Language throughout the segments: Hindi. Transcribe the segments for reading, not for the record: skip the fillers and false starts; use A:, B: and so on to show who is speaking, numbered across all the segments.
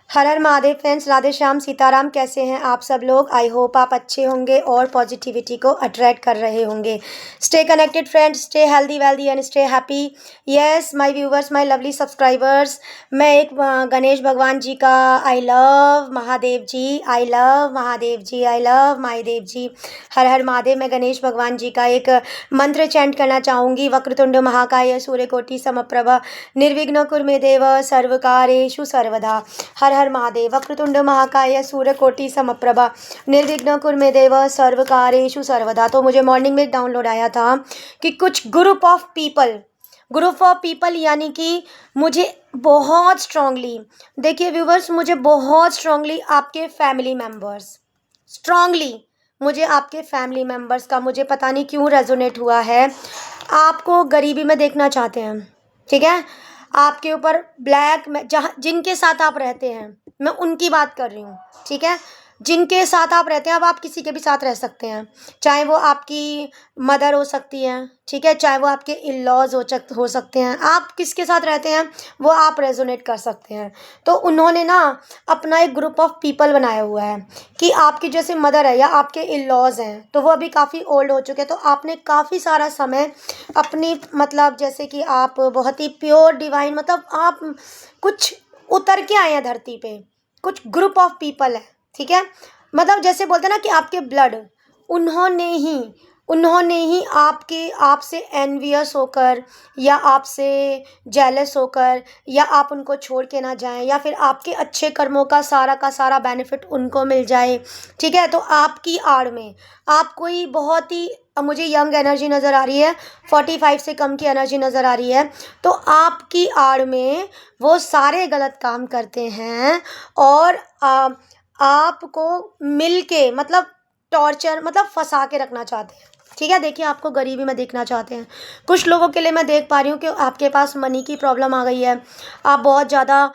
A: हर हर महादेव फ्रेंड्स, राधे श्याम सीताराम। कैसे हैं आप सब लोग? आई होप आप अच्छे होंगे और पॉजिटिविटी को अट्रैक्ट कर रहे होंगे। Stay connected friends, stay healthy wealthy and stay happy. Yes my viewers, my lovely subscribers, मैं एक गणेश भगवान जी का I love Mahadev ji, I love Mahadev ji, I love Mahadev ji. हर हर महादेव। मैं गणेश भगवान जी का एक मंत्र चैंट करना चाहूँगी। वक्रतुंड महाकाय सूर्यकोटि समप्रभ निर्विघ्न कुरु मे देव सर्वकारेषु सर्वदा। हर हर महादेव। वक्रतुंड महाकाय सूर्यकोटि समप्रभा निर्विघ्न कुरु मे देव सर्वकारेषु सर्वदा। तो मुझे मॉर्निंग में डाउनलोड आया था कि कुछ ग्रुप ऑफ पीपल यानी कि मुझे बहुत स्ट्रांगली, देखिए व्यूवर्स, मुझे बहुत स्ट्रांगली आपके फैमिली मेम्बर्स का मुझे पता नहीं क्यों रेजोनेट हुआ है। आपको गरीबी में देखना चाहते हैं, ठीक है। आपके ऊपर ब्लैक में जहाँ जिनके साथ आप रहते हैं, मैं उनकी बात कर रही हूँ, ठीक है। जिनके साथ आप रहते हैं, अब आप किसी के भी साथ रह सकते हैं, चाहे वो आपकी मदर हो सकती हैं, ठीक है, चाहे वो आपके इन लॉज हो सकते हैं। आप किसके साथ रहते हैं वो आप रेजोनेट कर सकते हैं। तो उन्होंने ना अपना एक ग्रुप ऑफ पीपल बनाया हुआ है कि आपकी जैसे मदर है या आपके इन लॉज हैं, तो वो अभी काफ़ी ओल्ड हो चुके हैं, तो आपने काफ़ी सारा समय अपनी, मतलब जैसे कि आप बहुत ही प्योर डिवाइन, मतलब आप कुछ उतर के आए हैं धरती पे। कुछ ग्रुप ऑफ पीपल है, ठीक है। मतलब जैसे बोलते हैं ना कि आपके ब्लड, उन्होंने ही आपसे एनवियस होकर या आपसे जेलस होकर या आप उनको छोड़ के ना जाएं या फिर आपके अच्छे कर्मों का सारा बेनिफिट उनको मिल जाए, ठीक है। तो आपकी आड़ में आप कोई बहुत ही, मुझे यंग एनर्जी नज़र आ रही है, 45 से कम की एनर्जी नज़र आ रही है। तो आपकी आड़ में वो सारे गलत काम करते हैं और आपको मिल के, मतलब टॉर्चर, मतलब फंसा के रखना चाहते हैं, ठीक है। देखिए, आपको गरीबी में देखना चाहते हैं। कुछ लोगों के लिए मैं देख पा रही हूँ कि आपके पास मनी की प्रॉब्लम आ गई है, आप बहुत ज़्यादा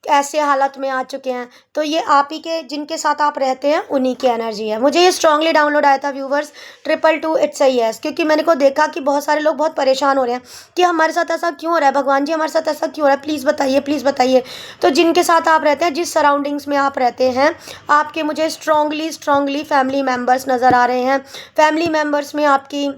A: ऐसे हालत में आ चुके हैं। तो ये आप ही के, जिनके साथ आप रहते हैं, उन्हीं की एनर्जी है। मुझे ये स्ट्रांगली डाउनलोड आया था व्यूवर्स, 222 इट्स अ यस, क्योंकि मैंने को देखा कि बहुत सारे लोग बहुत परेशान हो रहे हैं कि हमारे साथ ऐसा क्यों हो रहा है, भगवान जी हमारे साथ ऐसा क्यों हो रहा है, प्लीज़ बताइए, प्लीज़ बताइए। तो जिनके साथ आप रहते हैं, जिस सराउंडिंग्स में आप रहते हैं, आपके मुझे स्ट्रांगली फैमिली मेम्बर्स नज़र आ रहे हैं। फैमिली मेम्बर्स में आपकी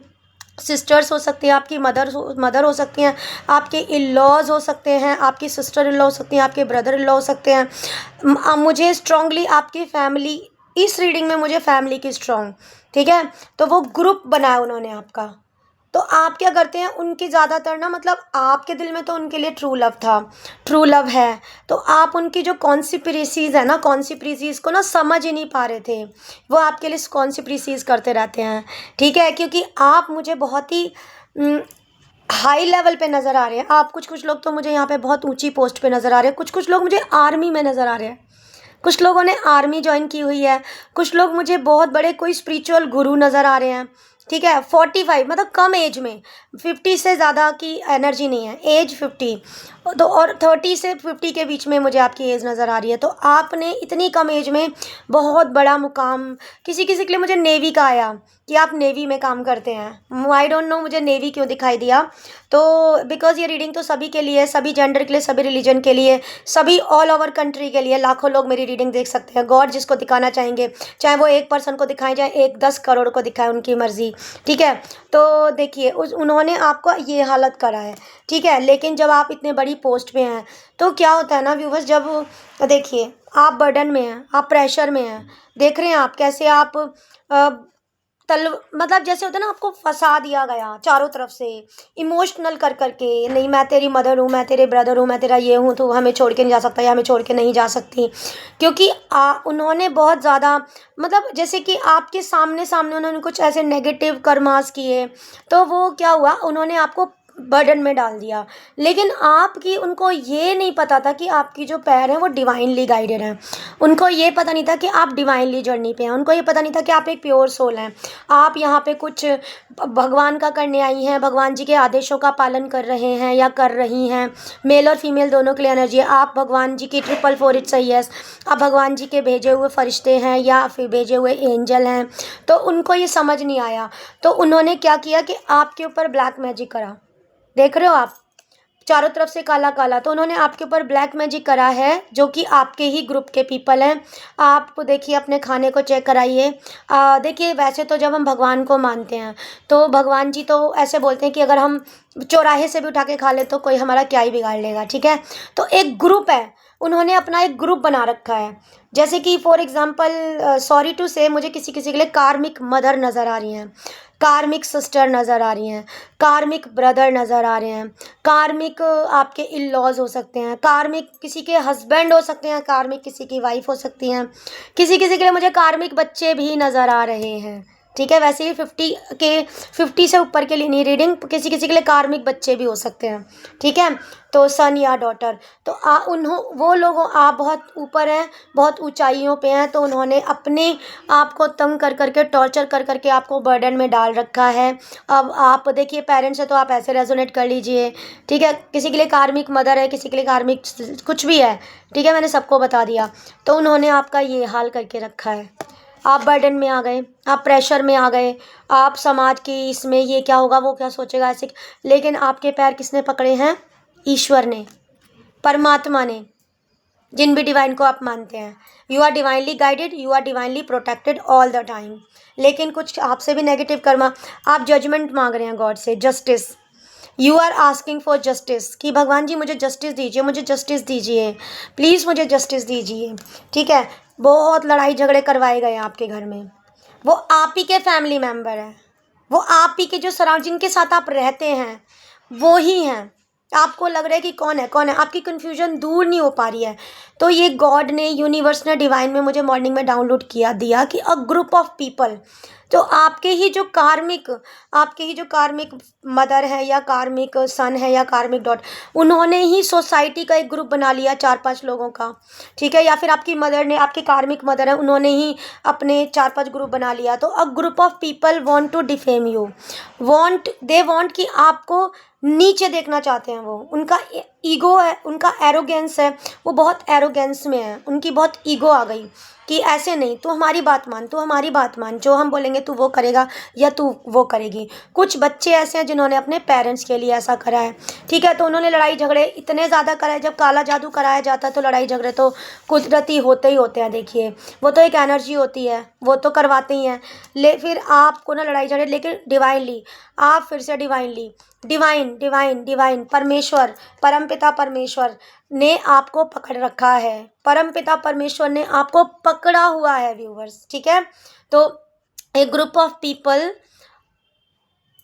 A: सिस्टर्स हो सकती हैं, आपकी मदर हो सकती हैं, आपके इन लॉज हो सकते हैं, आपकी सिस्टर इन लॉ हो सकती हैं, आपके ब्रदर इन लॉ हो सकते हैं। मुझे स्ट्रांगली आपकी फैमिली, इस रीडिंग में मुझे फैमिली की स्ट्रांग, ठीक है। तो वो ग्रुप बनाया उन्होंने आपका। तो आप क्या करते हैं, उनकी ज़्यादातर ना, मतलब आपके दिल में तो उनके लिए ट्रू लव है। तो आप उनकी जो कॉन्स्पिरेसीज़ है ना, कॉन्स्पिरेसीज़ को ना समझ ही नहीं पा रहे थे। वो आपके लिए कॉन्स्पिरेसीज़ करते रहते हैं, ठीक है। क्योंकि आप मुझे बहुत ही हाई लेवल पे नज़र आ रहे हैं। आप कुछ लोग तो मुझे यहाँ पे बहुत ऊंची पोस्ट पे नज़र आ रहे हैं, कुछ लोग मुझे आर्मी में नज़र आ रहे हैं, कुछ लोगों ने आर्मी ज्वाइन की हुई है, कुछ लोग मुझे बहुत बड़े कोई स्पिरिचुअल गुरु नज़र आ रहे हैं, ठीक है। 45, मतलब कम एज में, 50 से ज़्यादा की एनर्जी नहीं है, एज 50, तो और 30 से 50 के बीच में मुझे आपकी एज नज़र आ रही है। तो आपने इतनी कम एज में बहुत बड़ा मुकाम, किसी के लिए मुझे नेवी का आया कि आप नेवी में काम करते हैं। आई डोंट नो मुझे नेवी क्यों दिखाई दिया। तो बिकॉज ये रीडिंग तो सभी के लिए, सभी जेंडर के लिए, सभी रिलीजन के लिए, सभी ऑल ओवर कंट्री के लिए, लाखों लोग मेरी रीडिंग देख सकते हैं। गॉड जिसको दिखाना चाहेंगे, चाहे वो एक पर्सन को दिखाएं, चाहे 10 करोड़ को दिखाएं, उनकी मर्जी, ठीक है। तो देखिए, उन्होंने आपको ये हालत करा है, ठीक है। लेकिन जब आप इतने बड़ी पोस्ट पे हैं, तो क्या होता है ना व्यूवर्स, जब देखिए आप बर्डन में हैं, आप प्रेशर में हैं, देख रहे हैं आप कैसे आप मतलब जैसे होता है ना, आपको फंसा दिया गया चारों तरफ से, इमोशनल कर करके, नहीं मैं तेरी मदर हूँ, मैं तेरे ब्रदर हूँ, मैं तेरा ये हूँ, तो हमें छोड़ के नहीं जा सकता या हमें छोड़ के नहीं जा सकती। क्योंकि उन्होंने बहुत ज़्यादा, मतलब जैसे कि आपके सामने उन्होंने कुछ ऐसे नेगेटिव कर्मास किए, तो वो क्या हुआ, उन्होंने आपको बर्डन में डाल दिया। लेकिन आपकी, उनको ये नहीं पता था कि आपकी जो पैर हैं वो डिवाइनली गाइडेड हैं। उनको ये पता नहीं था कि आप डिवाइनली जर्नी पे हैं। उनको ये पता नहीं था कि आप एक प्योर सोल हैं। आप यहाँ पे कुछ भगवान का करने आई हैं, भगवान जी के आदेशों का पालन कर रहे हैं या कर रही हैं। मेल और फीमेल दोनों के लिए एनर्जी है। आप भगवान जी की 444 इट्स अ यस, आप भगवान जी के भेजे हुए फरिश्ते हैं या फिर भेजे हुए एंजल हैं। तो उनको ये समझ नहीं आया, तो उन्होंने क्या किया कि आपके ऊपर ब्लैक मैजिक करा। देख रहे हो आप, चारों तरफ से काला काला, तो उन्होंने आपके ऊपर ब्लैक मैजिक करा है, जो कि आपके ही ग्रुप के पीपल हैं। आप देखिए, अपने खाने को चेक कराइए। देखिए, वैसे तो जब हम भगवान को मानते हैं तो भगवान जी तो ऐसे बोलते हैं कि अगर हम चौराहे से भी उठा के खा ले तो कोई हमारा क्या ही बिगाड़ लेगा, ठीक है। तो एक ग्रुप है, उन्होंने अपना एक ग्रुप बना रखा है। जैसे कि फॉर एग्जांपल, सॉरी टू से, मुझे किसी किसी के लिए कार्मिक मदर नज़र आ रही हैं, कार्मिक सिस्टर नज़र आ रही हैं, कार्मिक ब्रदर नज़र आ रहे हैं, कार्मिक आपके इन लॉज हो सकते हैं, कार्मिक किसी के हस्बैंड हो सकते हैं, कार्मिक किसी की वाइफ हो सकती हैं, किसी किसी के लिए मुझे कार्मिक बच्चे भी नज़र आ रहे हैं, ठीक है। वैसे ही 50 से ऊपर के लिए नहीं रीडिंग, किसी किसी के लिए कार्मिक बच्चे भी हो सकते हैं, ठीक है। तो सन या डॉटर, तो वो लोग, आप बहुत ऊपर हैं, बहुत ऊंचाइयों पे हैं, तो उन्होंने अपने आप को तंग कर करके, टॉर्चर कर करके आपको बर्डन में डाल रखा है। अब आप देखिए, पेरेंट्स है तो आप ऐसे रेजोनेट कर लीजिए, ठीक है। किसी के लिए कार्मिक मदर है, किसी के लिए कार्मिक कुछ भी है, ठीक है, मैंने सबको बता दिया। तो उन्होंने आपका ये हाल करके रखा है। आप बर्डन में आ गए, आप प्रेशर में आ गए, आप समाज की इसमें ये क्या होगा, वो क्या सोचेगा, ऐसे। लेकिन आपके पैर किसने पकड़े हैं? ईश्वर ने, परमात्मा ने, जिन भी डिवाइन को आप मानते हैं। You are divinely guided, you are divinely protected all the time. लेकिन कुछ आपसे भी नेगेटिव कर्मा, आप जजमेंट मांग रहे हैं गॉड से, justice. You are asking for justice, कि भगवान जी मुझे जस्टिस दीजिए, मुझे जस्टिस दीजिए, प्लीज़ मुझे जस्टिस दीजिए, ठीक है। बहुत लड़ाई झगड़े करवाए गए हैं आपके घर में, वो आप ही के फैमिली मेम्बर हैं, वो आप ही के जो सराउंड, जिनके साथ आप रहते हैं वो ही हैं। आपको लग रहा है कि कौन है कौन है, आपकी कन्फ्यूजन दूर नहीं हो पा रही है। तो ये गॉड ने, यूनिवर्स ने, डिवाइन में मुझे मॉर्निंग में डाउनलोड किया दिया कि अ ग्रुप ऑफ पीपल, तो आपके ही जो कार्मिक मदर है, या कार्मिक सन है, या कार्मिक डॉट, उन्होंने ही सोसाइटी का एक ग्रुप बना लिया 4-5 लोगों का, ठीक है। या फिर आपकी मदर ने, आपकी कार्मिक मदर है, उन्होंने ही अपने 4-5 ग्रुप बना लिया। तो a group of people want to defame you, they want कि आपको नीचे देखना चाहते हैं। वो उनका ईगो है, उनका एरोगेंस है, वो बहुत एरोगेंस में है, उनकी बहुत ईगो आ गई कि ऐसे नहीं, तू हमारी बात मान, तू हमारी बात मान, जो हम बोलेंगे तू वो करेगा या तू वो करेगी। कुछ बच्चे ऐसे हैं जिन्होंने अपने पेरेंट्स के लिए ऐसा करा है, ठीक है। तो उन्होंने लड़ाई झगड़े इतने ज़्यादा कराए। जब काला जादू कराया जाता है तो लड़ाई झगड़े तो कुदरती होते ही होते हैं। देखिए, वो तो एक एनर्जी होती है, वो तो करवाते ही हैं। फिर आपको ना लड़ाई झगड़े, लेकिन डिवाइनली, आप फिर से डिवाइनली, डिवाइन डिवाइन डिवाइन परमेश्वर, परमपिता परमेश्वर ने आपको पकड़ रखा है, परमपिता परमेश्वर ने आपको पकड़ा हुआ है व्यूवर्स, ठीक है। तो एक group of people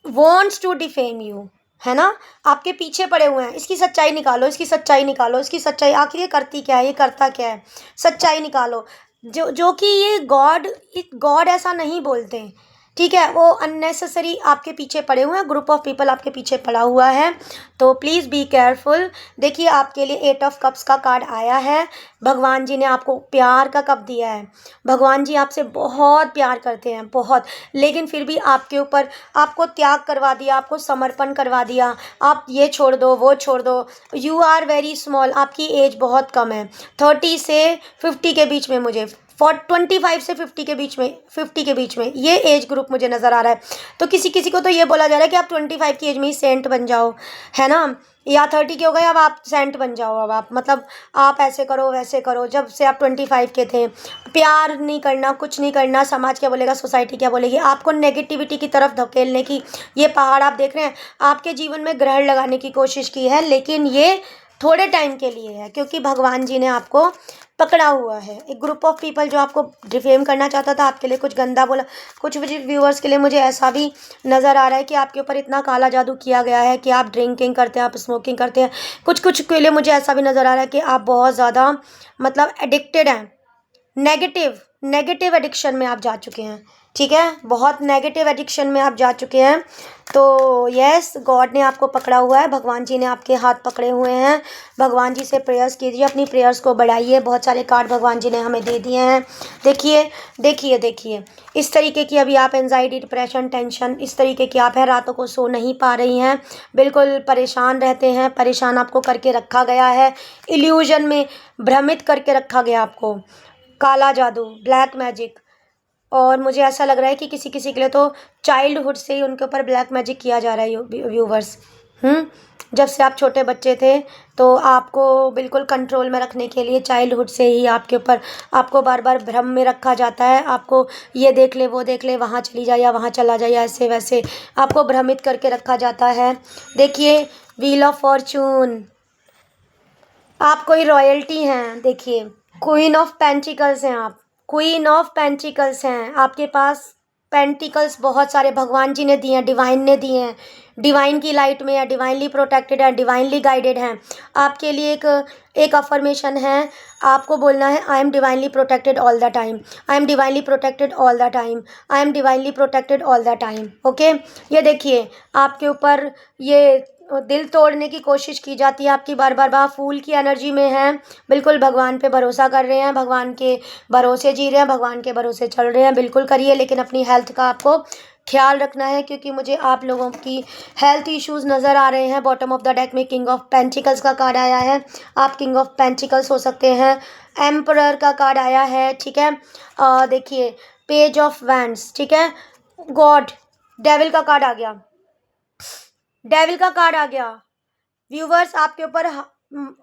A: wants to defame you, है ना, आपके पीछे पड़े हुए हैं। इसकी सच्चाई निकालो, इसकी सच्चाई निकालो, इसकी सच्चाई, आखिर ये करती क्या है, ये करता क्या है, सच्चाई निकालो। जो कि ये गॉड ऐसा नहीं बोलते, ठीक है। वो अननेसेसरी आपके पीछे पड़े हुए हैं, ग्रुप ऑफ पीपल आपके पीछे पड़ा हुआ है। तो प्लीज़ बी केयरफुल। देखिए, आपके लिए 8 ऑफ कप्स का कार्ड आया है। भगवान जी ने आपको प्यार का कप दिया है। भगवान जी आपसे बहुत प्यार करते हैं, बहुत। लेकिन फिर भी आपके ऊपर, आपको त्याग करवा दिया, आपको समर्पण करवा दिया। आप ये छोड़ दो, वो छोड़ दो। यू आर वेरी स्मॉल, आपकी एज बहुत कम है, 30 से 50 के बीच में, मुझे 25 से 50 के बीच में, 50 के बीच में ये एज ग्रुप मुझे नज़र आ रहा है। तो किसी किसी को तो ये बोला जा रहा है कि आप 25 की एज में ही सेंट बन जाओ, है ना, या 30 के हो गए अब आप सेंट बन जाओ। अब आप, मतलब आप ऐसे करो वैसे करो, जब से आप 25 के थे। प्यार नहीं करना, कुछ नहीं करना, समाज क्या बोलेगा, सोसाइटी क्या बोलेगी, आपको नेगेटिविटी की तरफ धकेलने की ये पहाड़ आप देख रहे हैं। आपके जीवन में ग्रहण लगाने की कोशिश की है, लेकिन ये थोड़े टाइम के लिए है, क्योंकि भगवान जी ने आपको पकड़ा हुआ है। एक ग्रुप ऑफ पीपल जो आपको डिफेम करना चाहता था, आपके लिए कुछ गंदा बोला। कुछ व्यूअर्स के लिए मुझे ऐसा भी नज़र आ रहा है कि आपके ऊपर इतना काला जादू किया गया है कि आप ड्रिंकिंग करते हैं, आप स्मोकिंग करते हैं। कुछ कुछ के लिए मुझे ऐसा भी नज़र आ रहा है कि आप बहुत ज़्यादा, मतलब एडिक्टेड हैं, नेगेटिव एडिक्शन में आप जा चुके हैं, ठीक है। बहुत नेगेटिव एडिक्शन में आप जा चुके हैं। तो यस, गॉड ने आपको पकड़ा हुआ है, भगवान जी ने आपके हाथ पकड़े हुए हैं। भगवान जी से प्रेयर्स कीजिए, अपनी प्रेयर्स को बढ़ाइए। बहुत सारे कार्ड भगवान जी ने हमें दे दिए हैं। देखिए देखिए देखिए, इस तरीके की अभी आप एंजाइटी, डिप्रेशन, टेंशन, इस तरीके की आप है, रातों को सो नहीं पा रही हैं, बिल्कुल परेशान रहते हैं, परेशान आपको करके रखा गया है, इल्यूजन में भ्रमित करके रखा गया आपको, काला जादू, ब्लैक मैजिक। और मुझे ऐसा लग रहा है कि किसी किसी के लिए तो चाइल्डहुड से ही उनके ऊपर ब्लैक मैजिक किया जा रहा है व्यूवर्स। जब से आप छोटे बच्चे थे, तो आपको बिल्कुल कंट्रोल में रखने के लिए चाइल्डहुड से ही आपके ऊपर आपको बार बार भ्रम में रखा जाता है। आपको ये देख ले, वो देख ले, वहाँ चली जा या वहाँ चला जा या ऐसे वैसे आपको भ्रमित करके रखा जाता है। देखिए, व्हील ऑफ फॉर्चून, आप कोई रॉयल्टी हैं। देखिए, क्वीन ऑफ पेंटिकल्स हैं आप, क्वीन ऑफ पेंटिकल्स हैं। आपके पास पेंटिकल्स बहुत सारे भगवान जी ने दिए हैं, डिवाइन ने दिए हैं। डिवाइन की लाइट में है, डिवाइनली प्रोटेक्टेड है, डिवाइनली गाइडेड हैं। आपके लिए एक अफर्मेशन है, आपको बोलना है I am divinely protected all the time, I am divinely protected all the time, I am divinely protected all the time. Okay, ये देखिए, आपके ऊपर ये दिल तोड़ने की कोशिश की जाती है आपकी बार बार बार। फूल की एनर्जी में है, बिल्कुल भगवान पे भरोसा कर रहे हैं, भगवान के भरोसे जी रहे हैं, भगवान के भरोसे चल रहे हैं, बिल्कुल करिए। लेकिन अपनी हेल्थ का आपको ख्याल रखना है, क्योंकि मुझे आप लोगों की हेल्थ इश्यूज नज़र आ रहे हैं। बॉटम ऑफ द डेक में किंग ऑफ पेंटिकल्स का कार्ड आया है, आप किंग ऑफ पेंटिकल्स हो सकते हैं। एम्परर का कार्ड आया है, ठीक है। देखिए, पेज ऑफ वैंड्स, ठीक है। गॉड, डेविल का कार्ड आ गया, डेविल का कार्ड आ गया। व्यूवर्स, आपके ऊपर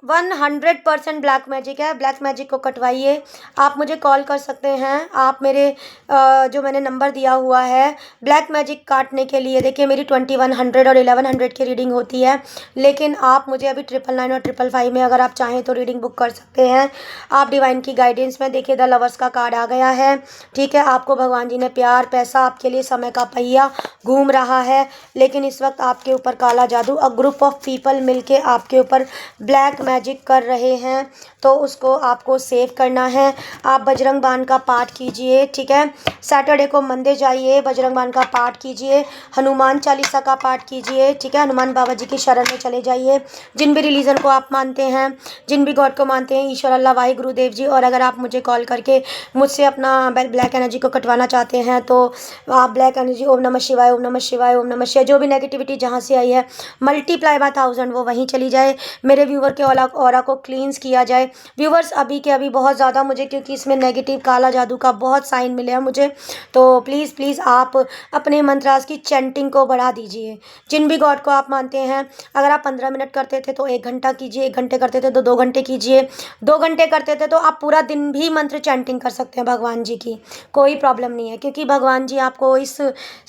A: 100% ब्लैक मैजिक है। ब्लैक मैजिक को कटवाइए। आप मुझे कॉल कर सकते हैं, आप मेरे जो मैंने नंबर दिया हुआ है ब्लैक मैजिक काटने के लिए। देखिए, मेरी 2100 और 1100 की रीडिंग होती है, लेकिन आप मुझे अभी 999 और 555 में अगर आप चाहें तो रीडिंग बुक कर सकते हैं। आप डिवाइन की गाइडेंस में। देखिए, द लवर्स का कार्ड आ गया है, ठीक है। आपको भगवान जी ने प्यार, पैसा, आपके लिए समय का पहिया घूम रहा है, लेकिन इस वक्त आपके ऊपर काला जादू, अ ग्रुप ऑफ पीपल मिलके आपके ऊपर ब्लैक मैजिक कर रहे हैं, तो उसको आपको सेव करना है। आप बजरंग बाण का पाठ कीजिए, ठीक है। सैटरडे को मंदिर जाइए, बजरंग बाण का पाठ कीजिए, हनुमान चालीसा का पाठ कीजिए, ठीक है। हनुमान बाबा जी की शरण में चले जाइए। जिन भी रिलीजन को आप मानते हैं, जिन भी गॉड को मानते हैं, ईश्वर, अल्लाह, वाहे गुरुदेव जी। और अगर आप मुझे कॉल करके मुझसे अपना ब्लैक एनर्जी को कटवाना चाहते हैं, तो आप ब्लैक एनर्जी, ओम नमः शिवाय, ओम नमः शिवाय, ओम नमः शिवाय, जो भी नेगेटिविटी जहाँ से आई है मल्टीप्लाई बाय 1000 वो वहीं चली जाए। मेरे व्यूवर के ऑरा को क्लींस किया जाए। व्यूवर्स, अभी के अभी बहुत ज़्यादा मुझे, क्योंकि इसमें नेगेटिव काला जादू का बहुत साइन मिले हैं मुझे, तो प्लीज़ प्लीज़ आप अपने मंत्रास की चैंटिंग को बढ़ा दीजिए। जिन भी गॉड को आप मानते हैं, अगर आप 15 मिनट करते थे तो 1 घंटा कीजिए, 1 घंटे करते थे तो 2 घंटे कीजिए, 2 घंटे करते थे तो आप पूरा दिन भी मंत्र चैंटिंग कर सकते हैं भगवान जी की, कोई प्रॉब्लम नहीं है। क्योंकि भगवान जी आपको इस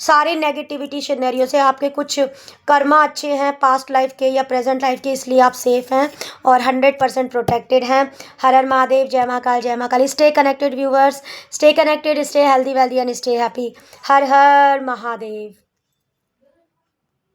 A: सारे नेगेटिविटी सिनेरियो से, आपके कुछ कर्मा अच्छे हैं पास्ट लाइफ के या प्रेजेंट लाइफ के, इसलिए आप सेफ हैं और 100% प्रोटेक्टेड हैं। हर हर महादेव, जय महाकाल, जय Mahakal. Stay connected viewers, stay connected, stay healthy wealthy and stay happy. हर हर महादेव।